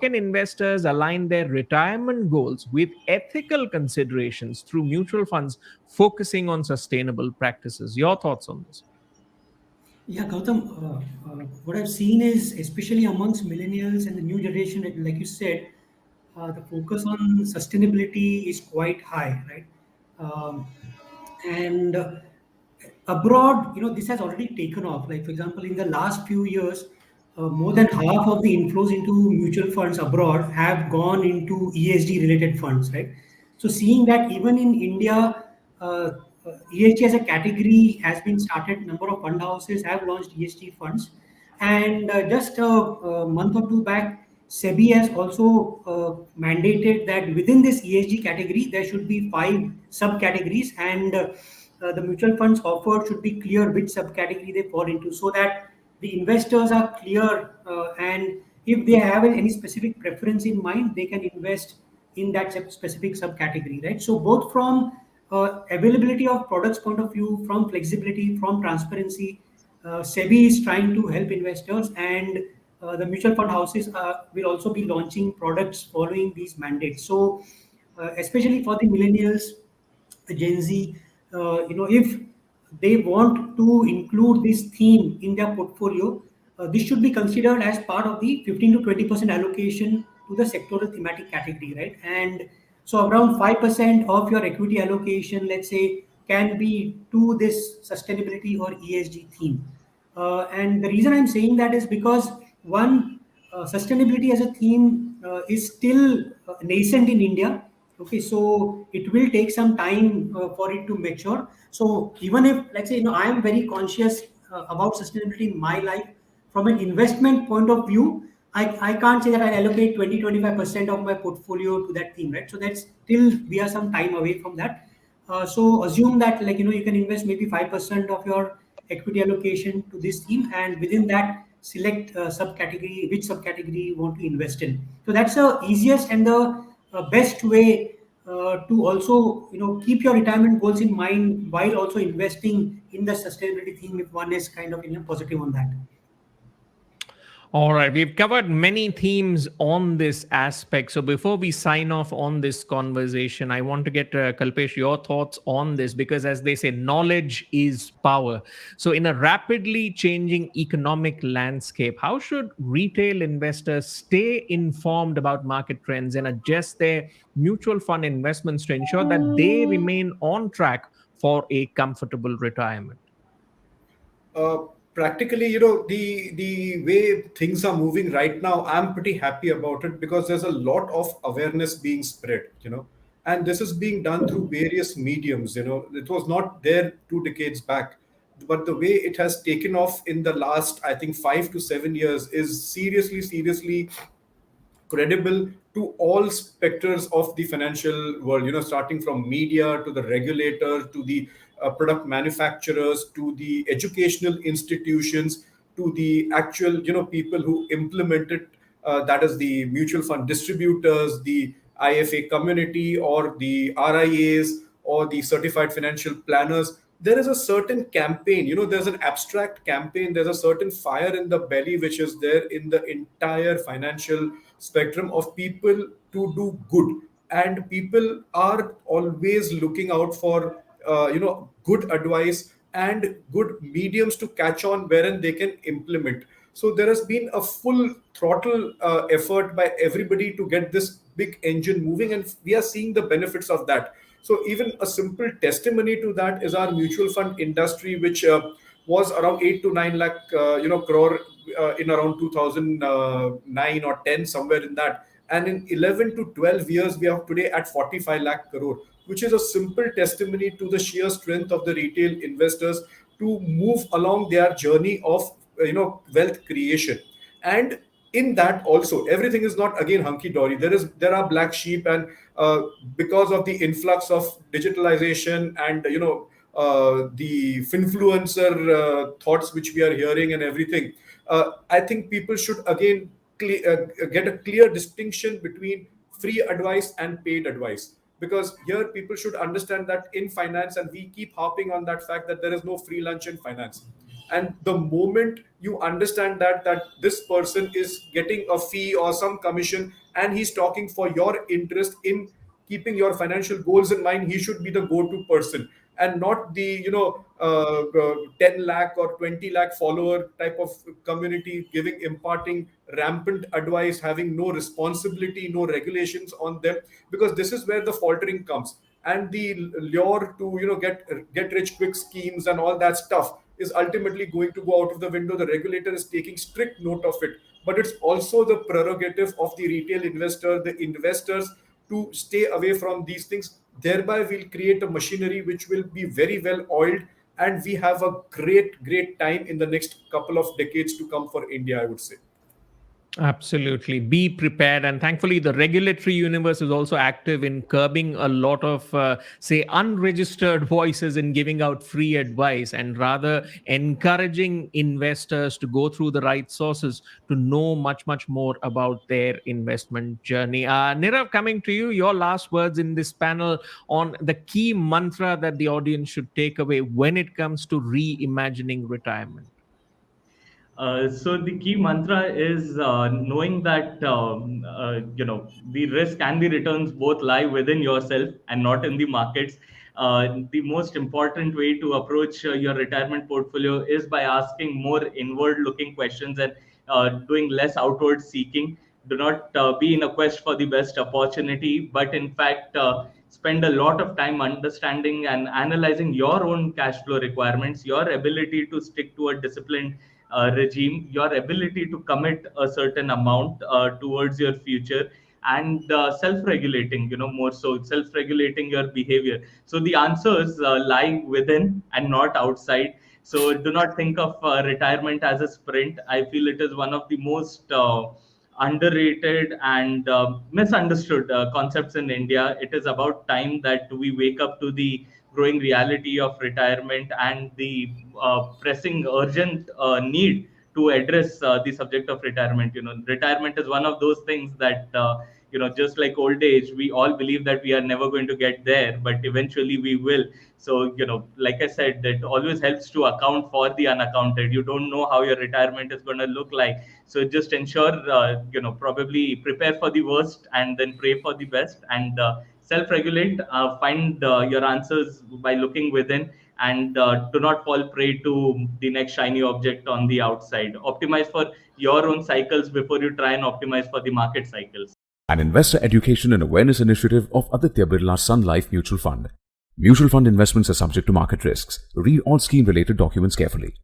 can investors align their retirement goals with ethical considerations through mutual funds focusing on sustainable practices? Your thoughts on this? Yeah, Gautam, what I've seen is, especially amongst millennials and the new generation, like you said, the focus on sustainability is quite high, right? Um, and abroad, this has already taken off. Like, for example, in the last few years, more than half of the inflows into mutual funds abroad have gone into ESG related funds, right? So, seeing that even in India, uh, ESG as a category has been started, number of fund houses have launched ESG funds. And just a month or two back, SEBI has also mandated that within this ESG category, there should be five subcategories, and the mutual funds offered should be clear which subcategory they fall into, so that the investors are clear, and if they have any specific preference in mind, they can invest in that specific subcategory, right? So both from availability of products point of view, from flexibility, from transparency, SEBI is trying to help investors, and the mutual fund houses will also be launching products following these mandates. So, especially for the millennials, the Gen Z, if they want to include this theme in their portfolio, this should be considered as part of the 15 to 20% allocation to the sectoral thematic category, right? And so around 5% of your equity allocation, let's say, can be to this sustainability or ESG theme. And the reason I'm saying that is because one, sustainability as a theme is still nascent in India. Okay, so it will take some time for it to mature. So even if, let's say, I am very conscious about sustainability in my life, from an investment point of view, I can't say that I allocate 20-25% of my portfolio to that theme, right? So that's still, we are some time away from that. So assume that, like, you can invest maybe 5% of your equity allocation to this theme, and within that, select subcategory, which subcategory you want to invest in. So that's the easiest and the best way to also, keep your retirement goals in mind while also investing in the sustainability theme, if one is kind of, positive on that. All right, we've covered many themes on this aspect. So before we sign off on this conversation, I want to get Kalpesh your thoughts on this, because as they say, knowledge is power. So in a rapidly changing economic landscape, how should retail investors stay informed about market trends and adjust their mutual fund investments to ensure that they remain on track for a comfortable retirement? uh, Practically, the way things are moving right now, I'm pretty happy about it because there's a lot of awareness being spread, and this is being done through various mediums. It was not there 2 decades back, but the way it has taken off in the last, I think, 5 to 7 years is seriously credible to all specters of the financial world, starting from media to the regulator to the product manufacturers to the educational institutions to the actual, people who implement it, that is the mutual fund distributors, the IFA community, or the RIAs, or the certified financial planners. There is a certain campaign, there's an abstract campaign, there's a certain fire in the belly which is there in the entire financial spectrum of people to do good. And people are always looking out for good advice and good mediums to catch on wherein they can implement. So there has been a full throttle effort by everybody to get this big engine moving, and we are seeing the benefits of that. So even a simple testimony to that is our mutual fund industry, which was around 8 to 9 lakh crore in around 2009 or 10, somewhere in that. And in 11 to 12 years, we are today at 45 lakh crore, which is a simple testimony to the sheer strength of the retail investors to move along their journey of wealth creation. And in that also, everything is not again hunky dory. There are black sheep, and because of the influx of digitalization and the influencer thoughts which we are hearing and everything, I think people should again get a clear distinction between free advice and paid advice, because here people should understand that in finance, and we keep harping on that fact that there is no free lunch in finance. And the moment you understand that this person is getting a fee or some commission, and he's talking for your interest in keeping your financial goals in mind, he should be the go-to person, and not the 10 lakh or 20 lakh follower type of community giving, imparting rampant advice, having no responsibility, no regulations on them. Because this is where the faltering comes, and the lure to get rich quick schemes and all that stuff is ultimately going to go out of the window. The regulator is taking strict note of it, but it's also the prerogative of the retail investor, the investors, to stay away from these things. Thereby, we'll create a machinery which will be very well oiled, and we have a great time in the next couple of decades to come for India, I would say. Absolutely. Be prepared. And thankfully, the regulatory universe is also active in curbing a lot of, say, unregistered voices in giving out free advice, and rather encouraging investors to go through the right sources to know much more about their investment journey. Nirav, coming to you, your last words in this panel on the key mantra that the audience should take away when it comes to reimagining retirement. So the key mantra is knowing that the risk and the returns both lie within yourself and not in the markets. The most important way to approach your retirement portfolio is by asking more inward-looking questions and doing less outward seeking. Do not be in a quest for the best opportunity, but in fact spend a lot of time understanding and analyzing your own cash flow requirements, your ability to stick to a disciplined regime, your ability to commit a certain amount towards your future, and self-regulating, more so self-regulating your behavior. So the answers lie within and not outside. So do not think of retirement as a sprint. I feel it is one of the most underrated and misunderstood concepts in India. It is about time that we wake up to the growing reality of retirement and the pressing, urgent need to address the subject of retirement. Retirement is one of those things that, just like old age, we all believe that we are never going to get there, but eventually we will. So, like I said, it always helps to account for the unaccounted. You don't know how your retirement is going to look like. So just ensure, probably prepare for the worst and then pray for the best, and self-regulate, find your answers by looking within, and do not fall prey to the next shiny object on the outside. Optimize for your own cycles before you try and optimize for the market cycles. An investor education and awareness initiative of Aditya Birla Sun Life Mutual Fund. Mutual fund investments are subject to market risks. Read all scheme-related documents carefully.